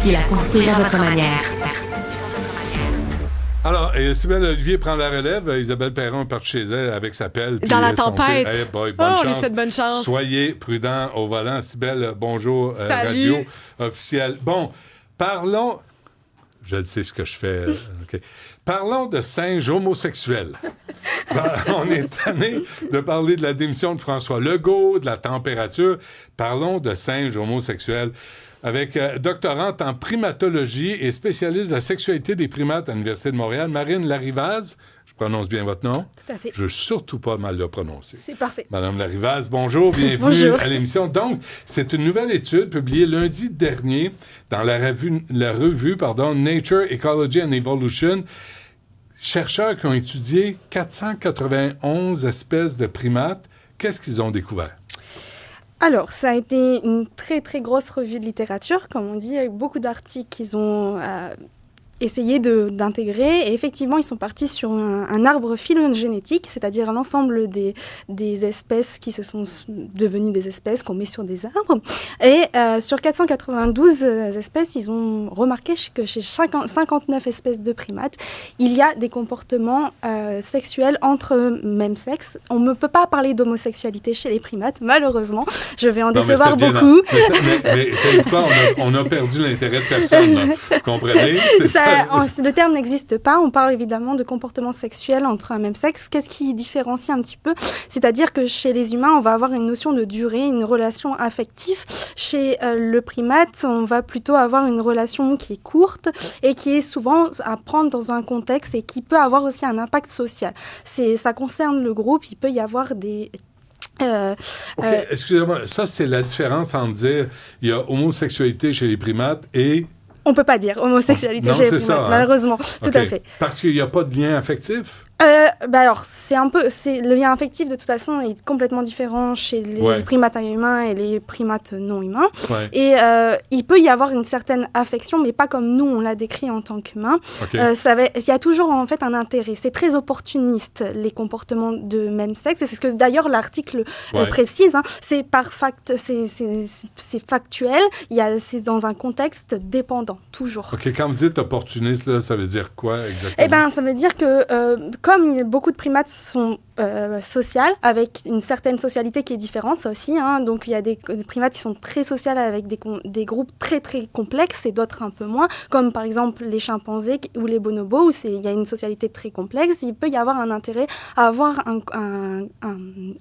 Facile à construire à votre manière. Alors, Sybelle Olivier prend la relève. Isabelle Perron part chez elle avec sa pelle. Dans la tempête. Hey boy, bonne chance. On lui souhaite bonne chance. Soyez prudents au volant. Sybelle, bonjour, radio officielle. Bon, parlons... Je sais ce que je fais. OK. Parlons de singes homosexuels. On est tanné de parler de la démission de François Legault, de la température. Parlons de singes homosexuels. Avec doctorante en primatologie et spécialiste de la sexualité des primates à l'Université de Montréal, Marine Larivaz. Je prononce bien votre nom? Tout à fait. Je veux surtout pas mal le prononcer. C'est parfait. Madame Larivaz, bonjour, bienvenue Bonjour. à l'émission. Donc, c'est une nouvelle étude publiée lundi dernier dans la revue Nature, Ecology and Evolution. Chercheurs qui ont étudié 491 espèces de primates. Qu'est-ce qu'ils ont découvert? Alors, ça a été une très, très grosse revue de littérature, comme on dit. Il y a eu beaucoup d'articles qu'ils ont essayé d'intégrer. Et effectivement, ils sont partis sur un arbre phylogénétique, c'est-à-dire l'ensemble des espèces qui se sont devenues des espèces qu'on met sur des arbres. Et sur 492 espèces, ils ont remarqué que chez 59 espèces de primates, il y a des comportements sexuels entre mêmes sexes. On ne peut pas parler d'homosexualité chez les primates, malheureusement. Je vais en décevoir beaucoup. Mais savez-vous quoi? On a perdu l'intérêt de personne. Là. Vous comprenez? C'est ça. Le terme n'existe pas. On parle évidemment de comportements sexuels entre un même sexe. Qu'est-ce qui différencie un petit peu? C'est-à-dire que chez les humains, on va avoir une notion de durée, une relation affective. Chez le primate, on va plutôt avoir une relation qui est courte et qui est souvent à prendre dans un contexte et qui peut avoir aussi un impact social. Ça concerne le groupe. Il peut y avoir des... Excusez-moi, ça, c'est la différence entre dire il y a homosexualité chez les primates et... On ne peut pas dire homosexualité chez les primates, ça, hein? malheureusement. Tout à fait. Parce qu'il n'y a pas de lien affectif? Alors, le lien affectif, de toute façon, est complètement différent chez les primates humains et les primates non humains. Ouais. Et il peut y avoir une certaine affection, mais pas comme nous, on l'a décrit en tant qu'humain. Okay. Il y a toujours, en fait, un intérêt. C'est très opportuniste, les comportements de même sexe. Et c'est ce que, d'ailleurs, l'article précise. Hein. C'est factuel. C'est dans un contexte dépendant, toujours. OK. Quand vous dites opportuniste, là, ça veut dire quoi, exactement? Eh bien, ça veut dire que... comme beaucoup de primates sont sociales, avec une certaine socialité qui est différente, ça aussi, hein, donc il y a des primates qui sont très sociales avec des groupes très très complexes et d'autres un peu moins, comme par exemple les chimpanzés ou les bonobos, où il y a une socialité très complexe. Il peut y avoir un intérêt à avoir un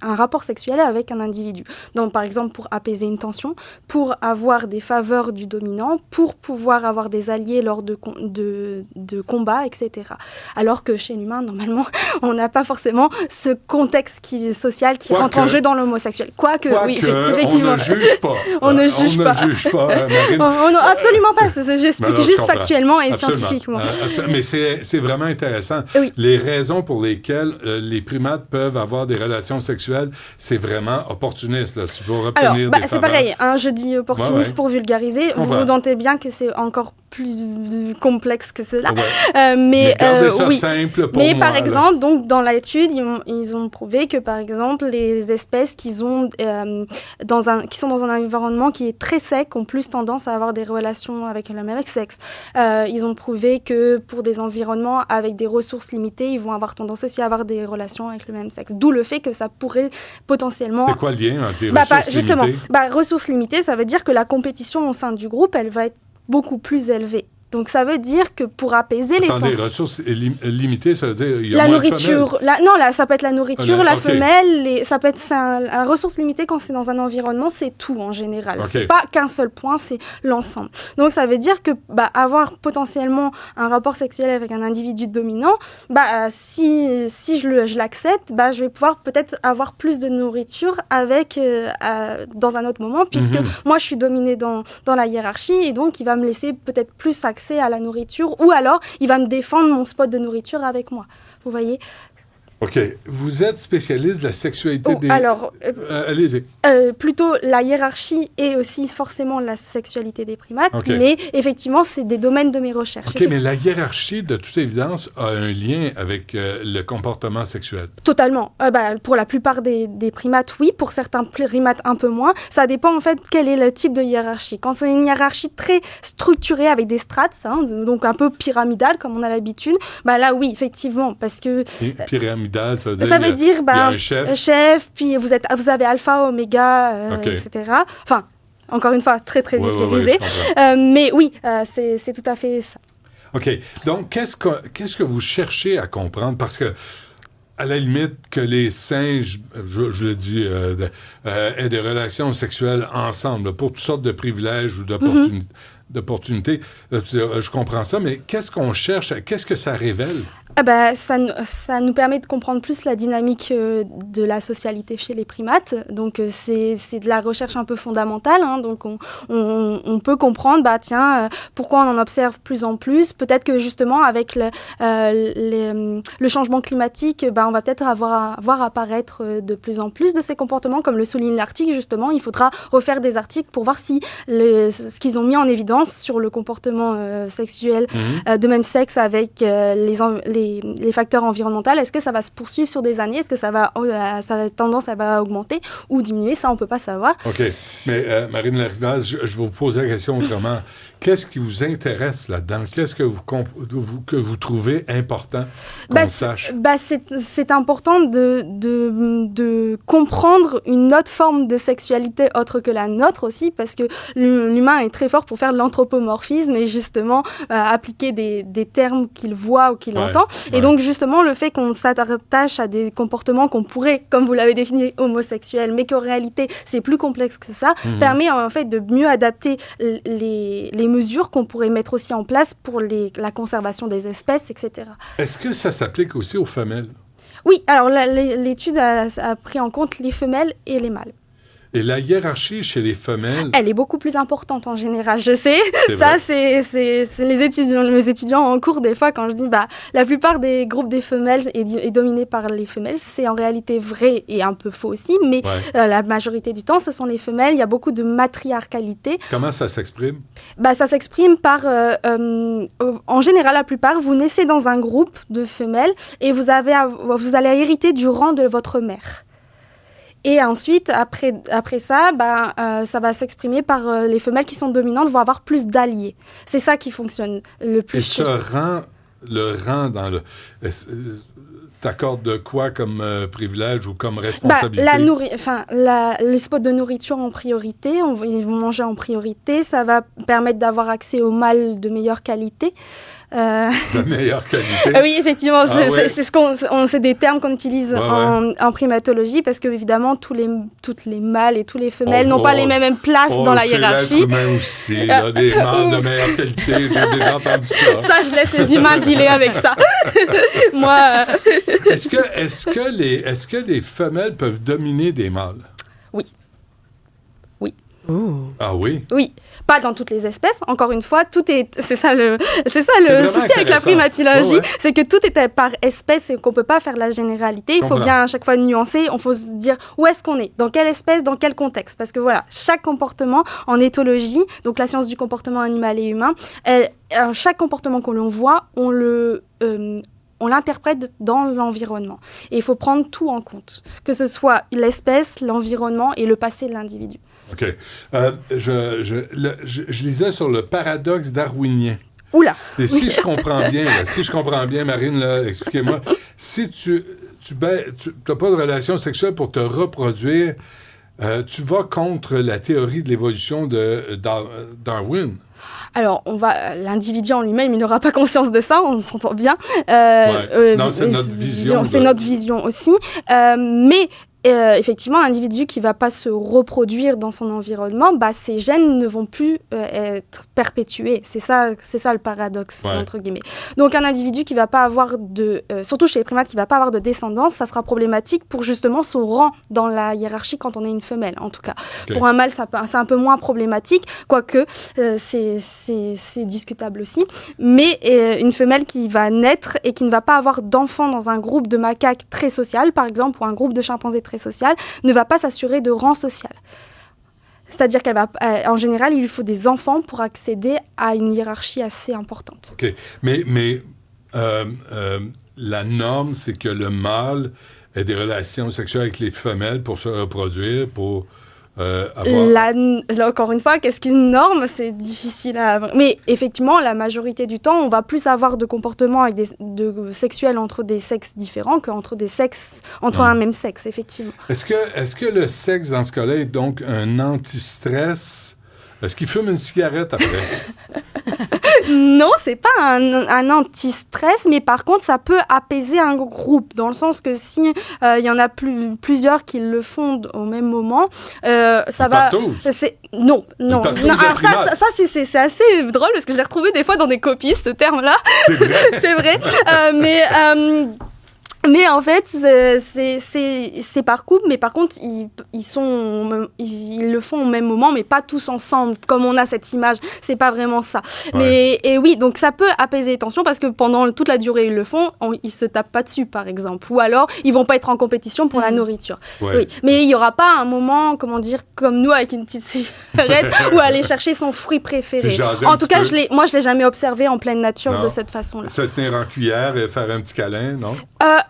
rapport sexuel avec un individu. Donc par exemple pour apaiser une tension, pour avoir des faveurs du dominant, pour pouvoir avoir des alliés lors de combats, etc. Alors que chez l'humain, normalement, on n'a pas forcément ce contexte social qui rentre en jeu dans l'homosexuel. Quoique, effectivement. On ne juge pas. On ne juge pas, Marine. Absolument pas. J'explique juste factuellement et scientifiquement. Mais c'est vraiment intéressant. Oui. Les raisons pour lesquelles les primates peuvent avoir des relations sexuelles, c'est vraiment opportuniste. Là, pour obtenir des c'est pareil. Hein, je dis opportuniste pour vulgariser. Vous vous doutez bien que c'est encore plus complexe que cela. Mais gardez ça simple pour moi. Par exemple, donc, dans l'étude, ils ont prouvé que, par exemple, les espèces qui sont dans un environnement qui est très sec ont plus tendance à avoir des relations avec le même sexe. Ils ont prouvé que pour des environnements avec des ressources limitées, ils vont avoir tendance aussi à avoir des relations avec le même sexe. D'où le fait que ça pourrait potentiellement... C'est quoi le lien entre les ressources limitées? Justement, ressources limitées, ça veut dire que la compétition au sein du groupe, elle va être beaucoup plus élevée. Donc, ça veut dire que pour apaiser les tensions... Attendez, ressources limitées, ça veut dire il y a la moins nourriture, de femelles? Non, ça peut être la nourriture, la femelle, ça peut être la ressource limitée quand c'est dans un environnement, c'est tout en général. C'est pas qu'un seul point, c'est l'ensemble. Donc, ça veut dire que avoir potentiellement un rapport sexuel avec un individu dominant, si je l'accepte, je vais pouvoir peut-être avoir plus de nourriture dans un autre moment, puisque moi, je suis dominée dans la hiérarchie, et donc, il va me laisser peut-être plus accès à la nourriture, ou alors il va me défendre mon spot de nourriture avec moi. Vous voyez? OK. Vous êtes spécialiste de la sexualité des... Alors, allez-y. plutôt la hiérarchie et aussi forcément la sexualité des primates, OK. mais effectivement, c'est des domaines de mes recherches. OK, mais la hiérarchie, de toute évidence, a un lien avec le comportement sexuel. Totalement. Pour la plupart des primates, oui. Pour certains primates, un peu moins. Ça dépend, en fait, quel est le type de hiérarchie. Quand c'est une hiérarchie très structurée avec des strates, donc un peu pyramidale, comme on a l'habitude, là, oui, effectivement, parce que... Pyramidale, ça veut dire... Ça veut dire, il y a un chef. puis vous avez alpha, oméga, OK. etc. Enfin, encore une fois, très, très Ouais, vulgarisé. je comprends. Mais oui, c'est tout à fait ça. OK. Donc, qu'est-ce que vous cherchez à comprendre? Parce que, à la limite, que les singes, je le dis, aient des relations sexuelles ensemble, là, pour toutes sortes de privilèges ou d'opportunités, je comprends ça, mais qu'est-ce qu'on cherche? Qu'est-ce que ça révèle? Ça nous permet de comprendre plus la dynamique de la socialité chez les primates. Donc, c'est de la recherche un peu fondamentale. Donc, on peut comprendre, pourquoi on en observe plus en plus. Peut-être que, justement, avec le changement climatique, on va peut-être voir apparaître de plus en plus de ces comportements. Comme le souligne l'article, justement, il faudra refaire des articles pour voir si ce qu'ils ont mis en évidence sur le comportement sexuel de même sexe avec les facteurs environnementaux, est-ce que ça va se poursuivre sur des années? Est-ce que ça a tendance à augmenter ou diminuer? Ça, on ne peut pas savoir. OK. Mais Marine Larrivaz, je vais vous poser la question autrement. Qu'est-ce qui vous intéresse là-dedans? Qu'est-ce que vous trouvez important qu'on sache? C'est important de comprendre une autre forme de sexualité autre que la nôtre aussi, parce que l'humain est très fort pour faire de l'anthropomorphisme et justement appliquer des termes qu'il voit ou qu'il entend. Et donc justement, le fait qu'on s'attache à des comportements qu'on pourrait, comme vous l'avez défini, homosexuels, mais qu'en réalité, c'est plus complexe que ça, permet en fait de mieux adapter les mesures qu'on pourrait mettre aussi en place pour la conservation des espèces, etc. Est-ce que ça s'applique aussi aux femelles? Oui, alors l'étude a pris en compte les femelles et les mâles. Et la hiérarchie chez les femelles... Elle est beaucoup plus importante en général, je sais. C'est mes étudiants en cours, des fois, quand je dis la plupart des groupes des femelles est dominé par les femelles. C'est en réalité vrai et un peu faux aussi, mais la majorité du temps, ce sont les femelles. Il y a beaucoup de matriarcalité. Comment ça s'exprime? Ça s'exprime par... en général, la plupart, vous naissez dans un groupe de femelles et vous allez hériter du rang de votre mère. Et ensuite, après ça, ça va s'exprimer par les femelles qui sont dominantes vont avoir plus d'alliés. C'est ça qui fonctionne le plus. Et le rang dans le... T'accordes de quoi comme privilège ou comme responsabilité? Les spots de nourriture en priorité, ils vont manger en priorité. Ça va permettre d'avoir accès aux mâles de meilleure qualité. De meilleure qualité? Oui, effectivement, c'est des termes qu'on utilise en primatologie parce que, évidemment, toutes les mâles et toutes les femelles n'ont pas les mêmes places dans la hiérarchie. L'être humain aussi, des mâles de meilleure qualité, j'ai déjà entendu ça. Ça, je laisse les humains dealer avec ça. Moi... Est-ce que les femelles peuvent dominer des mâles? Oui. Ah oui? Oui, pas dans toutes les espèces. Encore une fois, c'est ça le souci avec la primatologie, c'est que tout est par espèce et qu'on peut pas faire la généralité. Il faut bien à chaque fois nuancer. Il faut se dire où est-ce qu'on est, dans quelle espèce, dans quel contexte. Parce que voilà, chaque comportement en éthologie, donc la science du comportement animal et humain, chaque comportement que l'on voit, on l'interprète dans l'environnement. Et il faut prendre tout en compte, que ce soit l'espèce, l'environnement et le passé de l'individu. OK. Je lisais sur le paradoxe darwinien. Oula! Et si je comprends bien, Marine, là, expliquez-moi, si tu n'as pas de relation sexuelle pour te reproduire, tu vas contre la théorie de l'évolution de Darwin. Alors, l'individu en lui-même, il n'aura pas conscience de ça, on s'entend bien. Non, c'est notre vision. C'est notre vision aussi. Mais effectivement, un individu qui ne va pas se reproduire dans son environnement, ses gènes ne vont plus être perpétués. C'est ça le paradoxe, entre guillemets. Donc, un individu qui ne va pas avoir surtout chez les primates, qui ne va pas avoir de descendance, ça sera problématique pour justement son rang dans la hiérarchie quand on est une femelle, en tout cas. Okay. Pour un mâle, c'est un peu moins problématique, quoique c'est discutable aussi. Mais une femelle qui va naître et qui ne va pas avoir d'enfants dans un groupe de macaques très social, par exemple, ou un groupe de chimpanzés très social, ne va pas s'assurer de rang social. C'est-à-dire qu'en général, il lui faut des enfants pour accéder à une hiérarchie assez importante. OK. Mais la norme, c'est que le mâle ait des relations sexuelles avec les femelles pour se reproduire, pour avoir... Encore une fois, qu'est-ce qu'une norme? C'est difficile à... Mais effectivement, la majorité du temps, on va plus avoir de comportements sexuels entre des sexes différents qu'entre un même sexe, effectivement. Est-ce que le sexe, dans ce cas-là, est donc un anti-stress? Est-ce qu'il fume une cigarette après? Non, c'est pas un anti-stress, mais par contre, ça peut apaiser un groupe, dans le sens que si il y en a plusieurs qui le font au même moment, ça va... Non. Alors ça c'est assez drôle, parce que je l'ai retrouvé des fois dans des copies, ce terme-là. C'est vrai. C'est vrai. Mais en fait, c'est par couple, mais par contre, ils le font au même moment, mais pas tous ensemble, comme on a cette image. C'est pas vraiment ça. Ouais. Et oui, donc ça peut apaiser les tensions, parce que pendant toute la durée, ils le font, ils se tapent pas dessus, par exemple. Ou alors, ils vont pas être en compétition pour la nourriture. Ouais. Oui. Mais il y aura pas un moment, comment dire, comme nous, avec une petite cigarette, ou aller chercher son fruit préféré. En tout cas, moi, je l'ai jamais observé en pleine nature de cette façon-là. Se tenir en cuillère et faire un petit câlin, non?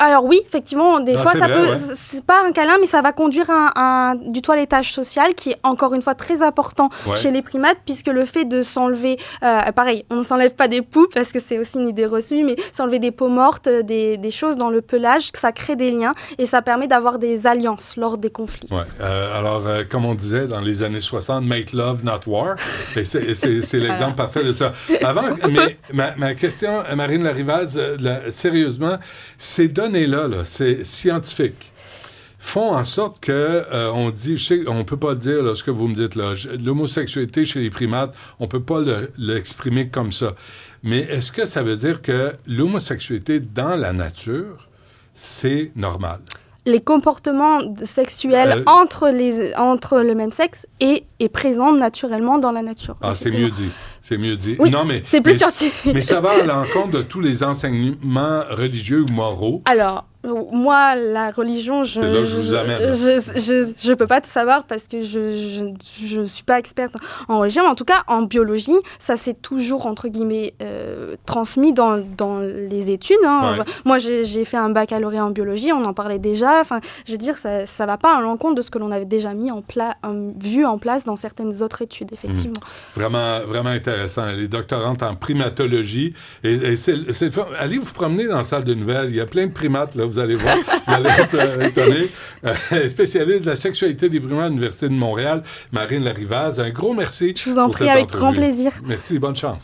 Alors oui, effectivement, des fois, c'est pas un câlin, mais ça va conduire à du toilettage social qui est encore une fois très important chez les primates, puisque le fait de s'enlever, pareil, on ne s'enlève pas des poux parce que c'est aussi une idée reçue, mais s'enlever des peaux mortes, des choses dans le pelage, ça crée des liens et ça permet d'avoir des alliances lors des conflits. Ouais. Alors, comme on disait dans les années 60, make love, not war. Et c'est l'exemple parfait de ça. Mais ma question, Marine Larrivaz, sérieusement, ces données-là, c'est scientifique, font en sorte que on dit, on peut pas dire là, ce que vous me dites là, l'homosexualité chez les primates, on peut pas l'exprimer comme ça. Mais est-ce que ça veut dire que l'homosexualité dans la nature, c'est normal? Les comportements sexuels entre le même sexe est présent naturellement dans la nature. Ah, c'est mieux dit. C'est mieux dit. Oui, non, c'est plus scientifique. Mais ça va à l'encontre de tous les enseignements religieux ou moraux. Alors, moi, la religion, c'est là que je vous amène. Je peux pas te savoir parce que je suis pas experte en religion, mais en tout cas, en biologie, ça s'est toujours, entre guillemets, transmis dans les études. Hein. Ouais. Moi, j'ai fait un baccalauréat en biologie, on en parlait déjà. Enfin, je veux dire, ça va pas à l'encontre de ce que l'on avait déjà vu en place dans certaines autres études, effectivement. Vraiment, vraiment intéressant. Les doctorantes en primatologie. Et allez vous promener dans la salle de nouvelles. Il y a plein de primates, là. Vous allez voir, vous allez être étonné. Spécialiste de la sexualité des primates à l'Université de Montréal, Marine Larrivaz. Un gros merci. Je vous en prie, avec grand plaisir. Merci, bonne chance.